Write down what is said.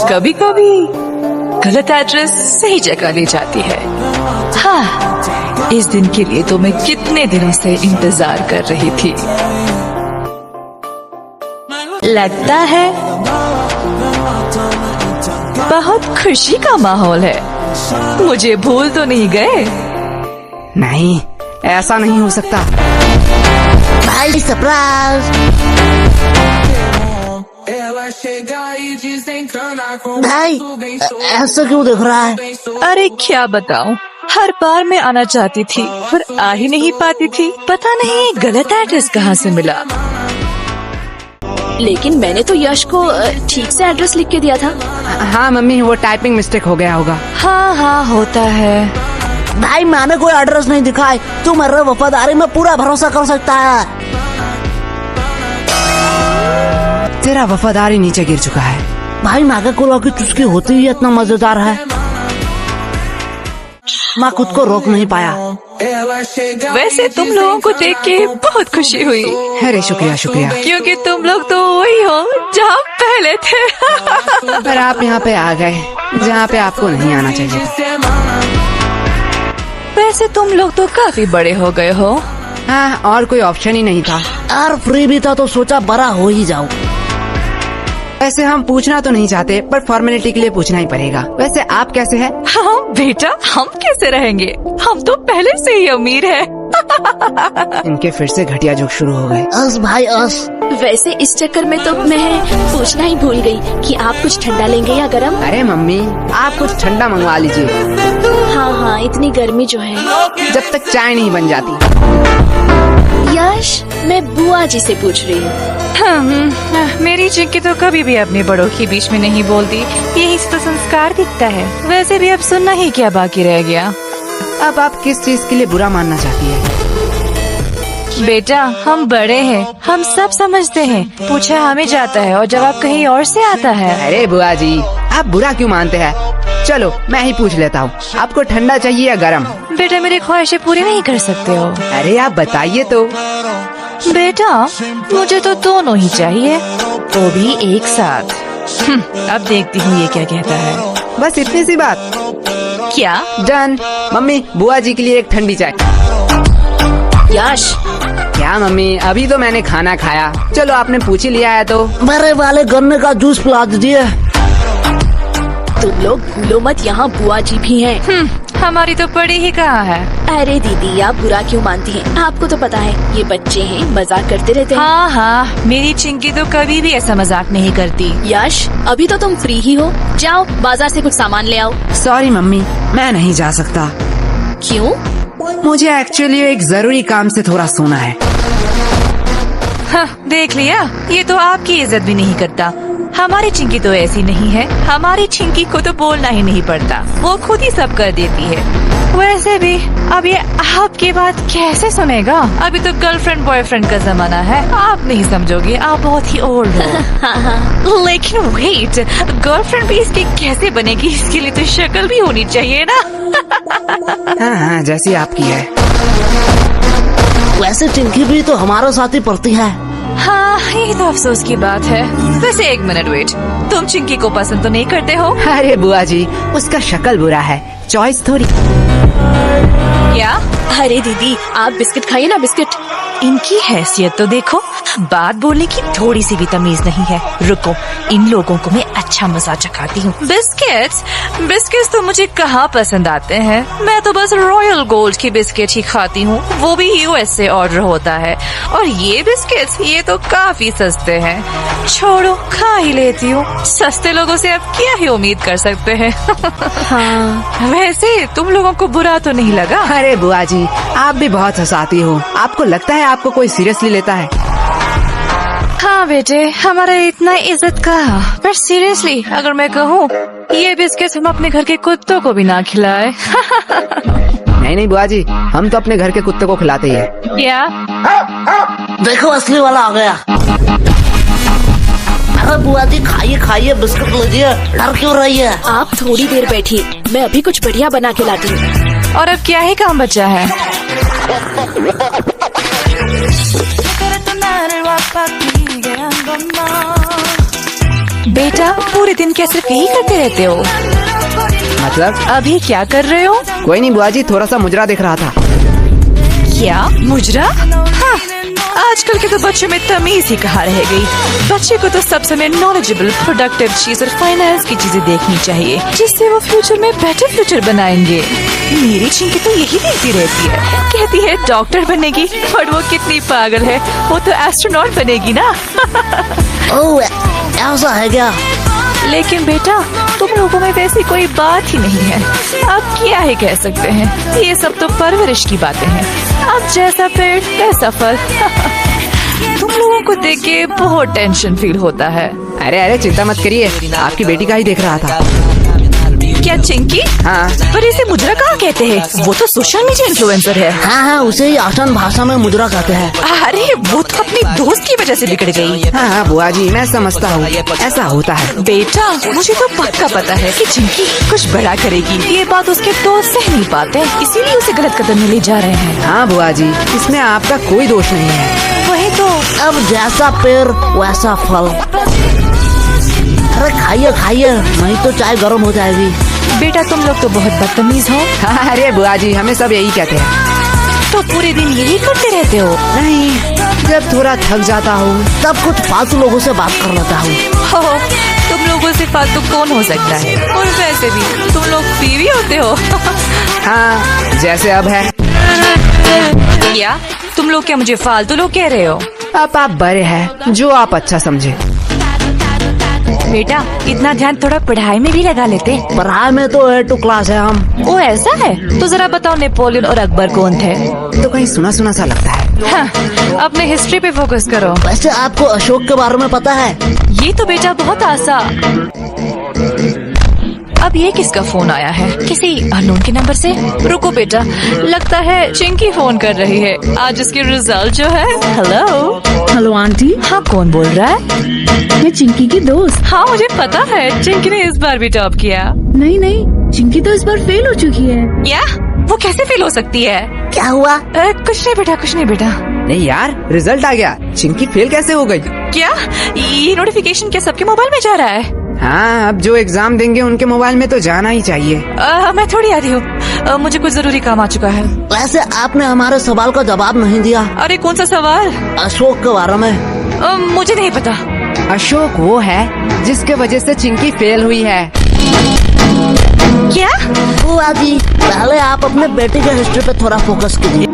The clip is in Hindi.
कभी कभी गलत एड्रेस सही जगह ले जाती है। हाँ, इस दिन के लिए तो मैं कितने दिनों से इंतजार कर रही थी। लगता है बहुत खुशी का माहौल है। मुझे भूल तो नहीं गए? नहीं, ऐसा नहीं हो सकता। भाई सरप्राइज। भाई ऐसा क्यों दिख रहा है? अरे क्या बताऊं, हर बार मैं आना चाहती थी पर आ ही नहीं पाती थी। पता नहीं गलत एड्रेस कहाँ से मिला। लेकिन मैंने तो यश को ठीक से एड्रेस लिख के दिया था। हाँ मम्मी, वो टाइपिंग मिस्टेक हो गया होगा। हाँ हाँ, होता है। भाई मैंने कोई एड्रेस नहीं दिखाई, तू मेरे वफादारी में पूरा भरोसा कर सकता है। तेरा वफादारी नीचे गिर चुका है। भाई मैगी कोला की चुस्की होती ही इतना मजेदार है, मैं खुद को रोक नहीं पाया। वैसे तुम लोगों को देख के बहुत खुशी हुई। अरे शुक्रिया शुक्रिया। क्योंकि तुम लोग तो वही हो जहाँ पहले थे। पर आप यहाँ पे आ गए जहाँ पे आपको नहीं आना चाहिए। वैसे तुम लोग तो काफी बड़े हो गए हो। हाँ, और कोई ऑप्शन ही नहीं था। यार फ्री भी था तो सोचा बड़ा हो ही जाऊं। वैसे हम पूछना तो नहीं चाहते, पर फॉर्मेलिटी के लिए पूछना ही पड़ेगा। वैसे आप कैसे हैं? हाँ बेटा, हम कैसे रहेंगे, हम तो पहले से ही अमीर हैं। इनके फिर से घटिया जोक शुरू हो गए। अस भाई अस। वैसे इस चक्कर में तो मैं पूछना ही भूल गई कि आप कुछ ठंडा लेंगे या गरम। अरे मम्मी, आप कुछ ठंडा मंगवा लीजिए। हाँ हाँ, इतनी गर्मी जो है। जब तक चाय नहीं बन जाती। यश, मैं बुआ जी से पूछ रही हूँ। मेरी चिंकी तो कभी भी अपने बड़ों के बीच में नहीं बोलती, यही तो संस्कार दिखता है। वैसे भी अब सुनना ही क्या बाकी रह गया। अब आप किस चीज के लिए बुरा मानना चाहती है? बेटा, हम बड़े हैं, हम सब समझते हैं। पूछा हमें जाता है और जवाब कहीं और से आता है। अरे बुआ जी, आप बुरा क्यों मानते हैं? चलो मैं ही पूछ लेता हूँ, आपको ठंडा चाहिए या गरम? बेटा, मेरी ख्वाहिशें पूरी नहीं कर सकते हो। अरे आप बताइए तो। बेटा, मुझे तो दोनों ही चाहिए, वो भी एक साथ। अब देखती हूँ ये क्या कहता है। बस इतनी सी बात? क्या? डन। मम्मी, बुआ जी के लिए एक ठंडी चाय। यश, क्या मम्मी, अभी तो मैंने खाना खाया। चलो आपने पूछ ही लिया है तो। मेरे वाले गन्ने का जूस पिला दीजिए। तुम लोग भूलो मत, यहाँ बुआ जी भी हैं। हमारी तो पड़ी ही कहाँ है। अरे दीदी, आप बुरा क्यों मानती हैं? आपको तो पता है ये बच्चे हैं, मजाक करते रहते हैं। हाँ हाँ, मेरी चिंकी तो कभी भी ऐसा मजाक नहीं करती। यश, अभी तो तुम फ्री ही हो, जाओ बाजार से कुछ सामान ले आओ। सॉरी मम्मी, मैं नहीं जा सकता। क्यों? मुझे एक्चुअली एक जरूरी काम से थोड़ा सोना है। हाँ, देख लिया, ये तो आपकी इज्जत भी नहीं करता। हमारी चिंकी तो ऐसी नहीं है, हमारी चिंकी को तो बोलना ही नहीं पड़ता, वो खुद ही सब कर देती है। वैसे भी अब ये आपकी बात कैसे सुनेगा? अभी तो गर्लफ्रेंड बॉयफ्रेंड का जमाना है, आप नहीं समझोगे, आप बहुत ही ओल्ड हो। लेकिन वेट, गर्लफ्रेंड भी इसकी कैसे बनेगी? इसके लिए तो शक्ल भी होनी चाहिए ना। हाँ हाँ, जैसी आपकी है। वैसे चिंकी भी तो हमारे साथ ही पढ़ती है। हाँ, ये तो अफसोस की बात है। वैसे एक मिनट वेट, तुम चिंकी को पसंद तो नहीं करते हो? अरे बुआ जी, उसका शक्ल बुरा है, चॉइस थोड़ी। क्या? अरे दीदी, आप बिस्किट खाइए ना, बिस्किट। इनकी हैसियत तो देखो, बात बोलने की थोड़ी सी भी तमीज नहीं है। रुको, इन लोगों को मैं अच्छा मजा चखाती हूँ। बिस्किट्स? बिस्किट्स तो मुझे कहाँ पसंद आते हैं, मैं तो बस रॉयल गोल्ड की बिस्किट ही खाती हूँ, वो भी यूएस से ऑर्डर होता है। और ये बिस्किट्स, ये तो काफी सस्ते हैं। छोड़ो, खा ही लेती हूँ, सस्ते लोगों से अब क्या ही उम्मीद कर सकते हैं। हाँ। वैसे तुम लोगों को बुरा तो नहीं लगा? अरे बुआ जी, आप भी बहुत हंसाती हो। आपको लगता है आपको कोई सीरियसली लेता है? हाँ बेटे, हमारा इतना इज्जत का, पर सीरियसली अगर मैं कहूँ, ये बिस्किट हम अपने घर के कुत्तों को भी ना खिलाए। नहीं नहीं बुआ जी, हम तो अपने घर के कुत्ते को खिलाते ही हैं। क्या? देखो असली वाला आ गया। अरे बुआ जी, खाइए खाइए, बिस्कुट लीजिए, डर क्यों रही है? आप थोड़ी देर बैठिए, मैं अभी कुछ बढ़िया बना के लाती हूँ। और अब क्या ही काम बचा है? बेटा पूरे दिन क्या सिर्फ यही करते रहते हो? मतलब अभी क्या कर रहे हो? कोई नहीं बुआ जी, थोड़ा सा मुजरा देख रहा था। क्या मुजरा? हाँ, आजकल के तो बच्चों में तमीज ही कहाँ रह गई। बच्चे को तो सब समय नॉलेजेबल, प्रोडक्टिव चीज और फाइनेंस की चीजें देखनी चाहिए, जिससे वो फ्यूचर में बेटर फ्यूचर बनाएंगे। मेरी चिंकी तो यही देखती रहती है, कहती है डॉक्टर बनेगी, पर वो कितनी पागल है, वो तो एस्ट्रोनॉट बनेगी ना। ओह, ऐसा है क्या? लेकिन बेटा तुम लोगों में वैसी कोई बात ही नहीं है। अब क्या ही कह सकते हैं, ये सब तो परवरिश की बातें हैं। अब जैसा पेड़ वैसा फल। तुम लोगों को देख के बहुत टेंशन फील होता है। अरे चिंता मत करिए, आपकी बेटी का ही देख रहा था। क्या चिंकी? हाँ। पर इसे मुजरा कहाँ कहते हैं? वो तो सोशल मीडिया इन्फ्लुएंसर है। हाँ, उसे ही आसान भाषा में मुजरा कहते हैं। अरे वो तो अपनी दोस्त की वजह से बिगड़ गई। हाँ बुआ जी, मैं समझता हूँ, ऐसा होता है। बेटा मुझे तो पक्का पता है कि चिंकी कुछ बड़ा करेगी। ये बात उसके दोस्त सह नहीं पाते, इसीलिए उसे गलत कदम में ले जा रहे हैं। हाँ बुआ जी, इसमें आपका कोई दोष नहीं है। वही तो। अब जैसा पेड़ वैसा फल। अरे खाइए खाइए, नहीं तो चाय गर्म हो जाएगी। बेटा तुम लोग तो बहुत बदतमीज हो। हाँ, अरे बुआ जी, हमें सब यही कहते हैं। तो पूरे दिन यही करते रहते हो? नहीं, जब थोड़ा थक जाता हूँ तब कुछ फालतू लोगों से बात कर लेता हूँ। हो, तुम लोगों से फालतू कौन हो सकता है? और वैसे भी तुम लोग बीवी होते हो। हाँ, जैसे अब है। क्या तुम लोग क्या मुझे फालतू लोग कह रहे हो? अब आप बड़े हैं, जो आप अच्छा समझे। बेटा इतना ध्यान थोड़ा पढ़ाई में भी लगा लेते। पढ़ाई में तो A2 क्लास है हम। ओ ऐसा है? तो जरा बताओ नेपोलियन और अकबर कौन थे? तो कहीं सुना सुना सा लगता है। हाँ, अपने हिस्ट्री पे फोकस करो। वैसे आपको अशोक के बारे में पता है? ये तो बेटा बहुत आसान। अब ये किसका फोन आया है? किसी अननोन के नंबर से? रुको बेटा, लगता है चिंकी फोन कर रही है। आज इसकी रिजल्ट जो है। हेलो। हेलो आंटी, हाँ कौन बोल रहा है? मैं चिंकी की दोस्त। हाँ मुझे पता है, चिंकी ने इस बार भी टॉप किया। नहीं नहीं, चिंकी तो इस बार फेल हो चुकी है। क्या? वो कैसे फेल हो सकती है? क्या हुआ? कुछ नहीं बेटा, कुछ नहीं बेटा। नहीं यार, रिजल्ट आ गया। चिंकी फेल कैसे हो गई? क्या ये नोटिफिकेशन क्या सबके मोबाइल में जा रहा है? हाँ, अब जो एग्जाम देंगे उनके मोबाइल में तो जाना ही चाहिए। मैं थोड़ी आ रही हूँ, मुझे कुछ जरूरी काम आ चुका है। वैसे आपने हमारे सवाल का जवाब नहीं दिया। अरे कौन सा सवाल? अशोक के बारे में। मुझे नहीं पता। अशोक वो है जिसके वजह से चिंकी फेल हुई है। क्या? बुआ जी, पहले आप अपने बेटे के हिस्ट्री पे थोड़ा फोकस कीजिए।